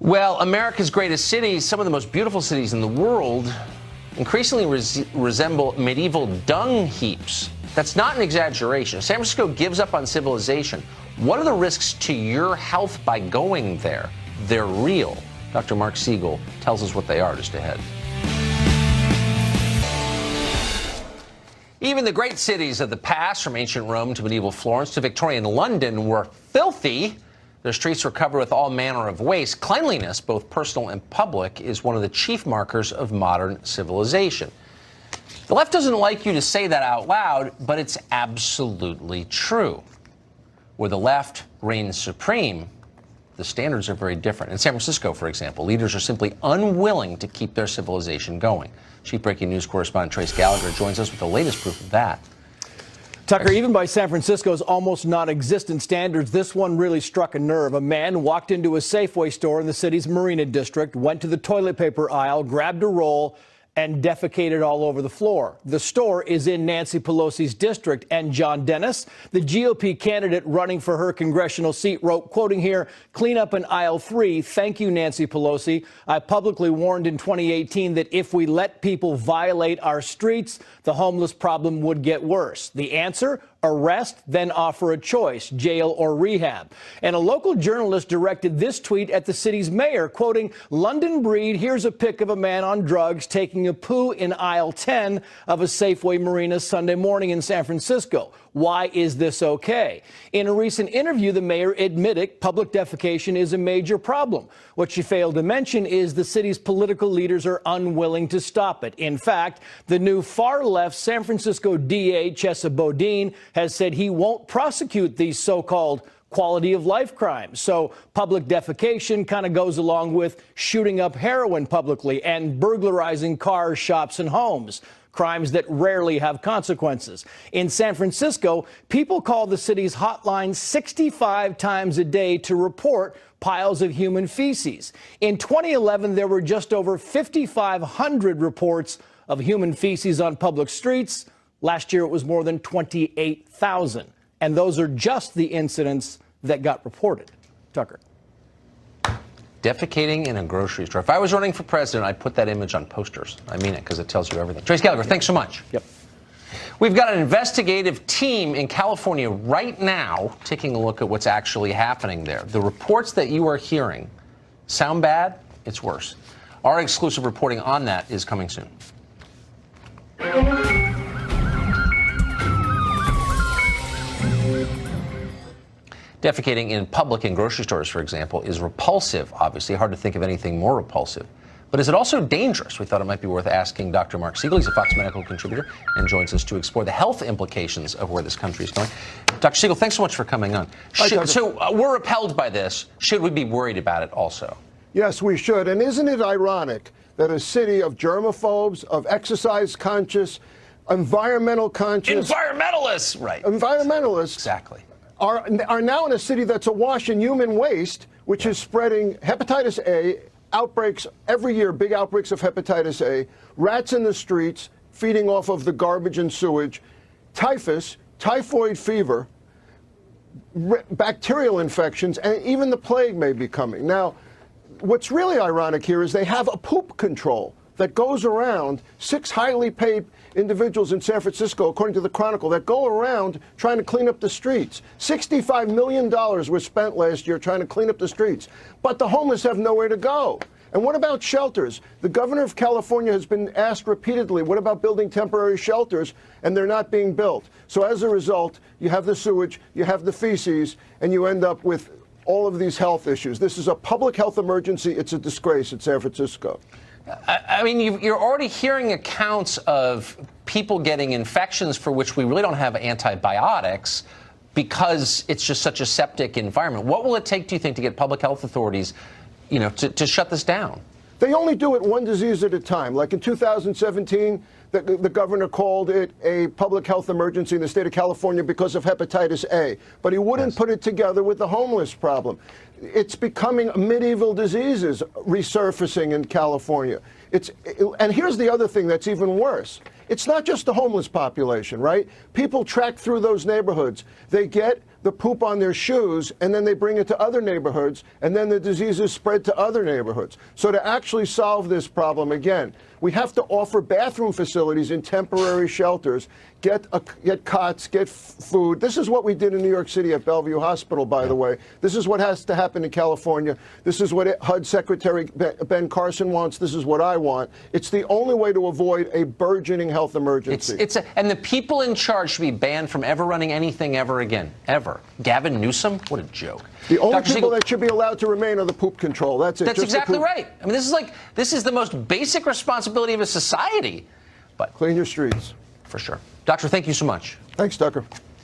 Well, America's greatest cities, some of the most beautiful cities in the world, increasingly resemble medieval dung heaps. That's not an exaggeration. San Francisco gives up on civilization. What are the risks to your health by going there? They're real. Dr. Mark Siegel tells us what they are just ahead. Even the great cities of the past, from ancient Rome to medieval Florence to Victorian London, were filthy. Their streets were covered with all manner of waste. Cleanliness, both personal and public, is one of the chief markers of modern civilization. The left doesn't like you to say that out loud, but it's absolutely true. Where the left reigns supreme, the standards are very different. In San Francisco, for example, leaders are simply unwilling to keep their civilization going. Chief Breaking News correspondent Trace Gallagher joins us with the latest proof of that. Tucker, even by San Francisco's almost non-existent standards, this one really struck a nerve. A man walked into a Safeway store in the city's Marina District, went to the toilet paper aisle, grabbed a roll, and defecated all over the floor. The store is in Nancy Pelosi's district, and John Dennis, the GOP candidate running for her congressional seat, wrote, quoting here, "Clean up in aisle 3. Thank you, Nancy Pelosi. I publicly warned in 2018 that if we let people violate our streets, the homeless problem would get worse. The answer? Arrest, then offer a choice, jail or rehab." And a local journalist directed this tweet at the city's mayor, quoting, "London breed, here's a pic of a man on drugs taking a poo in aisle 10 of a Safeway Marina Sunday morning in San Francisco. Why is this okay?" In a recent interview, the mayor admitted public defecation is a major problem. What she failed to mention is the city's political leaders are unwilling to stop it. In fact, the new far-left San Francisco DA, Chesa Boudin, has said he won't prosecute these so-called quality of life crimes. So public defecation kind of goes along with shooting up heroin publicly and burglarizing cars, shops, and homes. Crimes that rarely have consequences. In San Francisco, people call the city's hotline 65 times a day to report piles of human feces. In 2011, there were just over 5,500 reports of human feces on public streets. Last year, it was more than 28,000. And those are just the incidents that got reported. Tucker. Defecating in a grocery store. If I was running for president, I'd put that image on posters. I mean it, because it tells you everything. Trace Gallagher, thanks so much. Yep. We've got an investigative team in California right now taking a look at what's actually happening there. The reports that you are hearing sound bad? It's worse. Our exclusive reporting on that is coming soon. Defecating in public in grocery stores, for example, is repulsive, obviously. Hard to think of anything more repulsive. But is it also dangerous? We thought it might be worth asking Dr. Mark Siegel. He's a Fox medical contributor and joins us to explore the health implications of where this country is going. Dr. Siegel, thanks so much for coming on. We're repelled by this. Should we be worried about it also? Yes, we should. And isn't it ironic that a city of germaphobes, of exercise conscious, environmental conscious... Environmentalists! Right. Environmentalists... Exactly. Are now in a city that's awash in human waste, which is spreading hepatitis A, outbreaks every year, big outbreaks of hepatitis A, rats in the streets, feeding off of the garbage and sewage, typhus, typhoid fever, bacterial infections, and even the plague may be coming. Now, what's really ironic here is they have a poop control that goes around, 6 highly paid individuals in San Francisco, according to the Chronicle, that go around trying to clean up the streets. $65 million was spent last year trying to clean up the streets. But the homeless have nowhere to go. And what about shelters? The governor of California has been asked repeatedly, what about building temporary shelters? And they're not being built. So as a result, you have the sewage, you have the feces, and you end up with all of these health issues. This is a public health emergency. It's a disgrace at San Francisco. I mean, you're already hearing accounts of people getting infections for which we really don't have antibiotics because it's just such a septic environment. What will it take, do you think, to get public health authorities, to shut this down? They only do it one disease at a time. Like in 2017, the governor called it a public health emergency in the state of California because of hepatitis A. But he wouldn't put it together with the homeless problem. It's becoming medieval diseases resurfacing in California. And here's the other thing that's even worse. It's not just the homeless population, right? People track through those neighborhoods. They get the poop on their shoes, and then they bring it to other neighborhoods, and then the diseases spread to other neighborhoods. So to actually solve this problem, again, we have to offer bathroom facilities in temporary shelters, get cots, get food. This is what we did in New York City at Bellevue Hospital, by the way. This is what has to happen in California. This is what HUD Secretary Ben Carlson wants. This is what I want. It's the only way to avoid a burgeoning health emergency. And the people in charge should be banned from ever running anything ever again. Ever. Gavin Newsom? What a joke. The only people that should be allowed to remain are the poop control. That's it. That's exactly right. I mean, this is the most basic responsibility of a society. But clean your streets. For sure. Doctor, thank you so much. Thanks, Tucker.